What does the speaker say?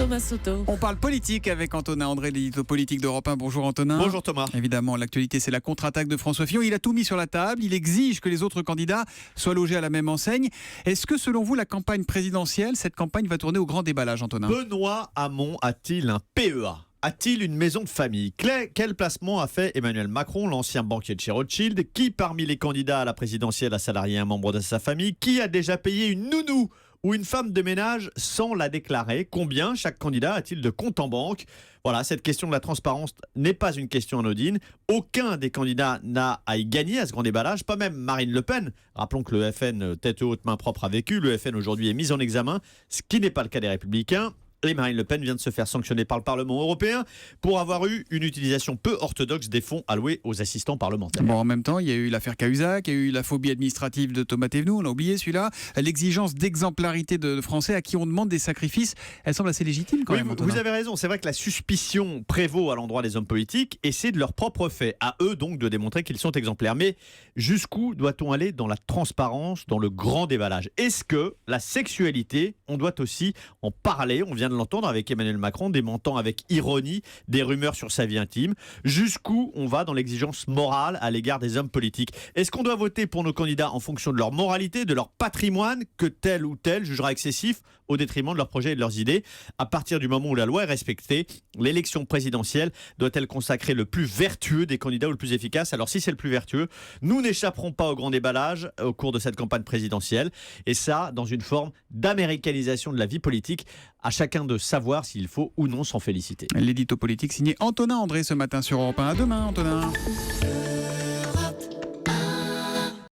Thomas Soto. On parle politique avec Antonin André, l'édito politique d'Europe 1. Bonjour Antonin. Bonjour Thomas. Évidemment, l'actualité, c'est la contre-attaque de François Fillon. Il a tout mis sur la table. Il exige que les autres candidats soient logés à la même enseigne. Est-ce que, selon vous, la campagne présidentielle, cette campagne va tourner au grand déballage, Antonin ? Benoît Hamon a-t-il un PEA ? A-t-il une maison de famille ? Quel placement a fait Emmanuel Macron, l'ancien banquier de chez Rothschild ? Qui parmi les candidats à la présidentielle a salarié un membre de sa famille ? Qui a déjà payé une nounou ou une femme de ménage sans la déclarer ? Combien chaque candidat a-t-il de compte en banque ? Voilà, cette question de la transparence n'est pas une question anodine. Aucun des candidats n'a à y gagner à ce grand déballage, pas même Marine Le Pen. Rappelons que le FN, tête haute, main propre, a vécu. Le FN aujourd'hui est mis en examen, ce qui n'est pas le cas des Républicains. Et Marine Le Pen vient de se faire sanctionner par le Parlement européen pour avoir eu une utilisation peu orthodoxe des fonds alloués aux assistants parlementaires. Bon, en même temps, il y a eu l'affaire Cahuzac, il y a eu la phobie administrative de Thomas Thévenoud, on a oublié celui-là. L'exigence d'exemplarité de Français à qui on demande des sacrifices, elle semble assez légitime quand même. Vous avez raison, c'est vrai que la suspicion prévaut à l'endroit des hommes politiques et c'est de leur propre fait, à eux donc de démontrer qu'ils sont exemplaires. Mais jusqu'où doit-on aller dans la transparence, dans le grand déballage ? Est-ce que la sexualité, on doit aussi en parler ? On vient de l'entendre avec Emmanuel Macron, démentant avec ironie des rumeurs sur sa vie intime. Jusqu'où on va dans l'exigence morale à l'égard des hommes politiques ? Est-ce qu'on doit voter pour nos candidats en fonction de leur moralité, de leur patrimoine, que tel ou tel jugera excessif au détriment de leurs projets et de leurs idées ? À partir du moment où la loi est respectée, l'élection présidentielle doit-elle consacrer le plus vertueux des candidats ou le plus efficace ? Alors si c'est le plus vertueux, nous n'échapperons pas au grand déballage au cours de cette campagne présidentielle. Et ça, dans une forme d'américanisation de la vie politique, à chacun de savoir s'il faut ou non s'en féliciter. L'édito politique signé Antonin André ce matin sur Europe 1. À demain, Antonin.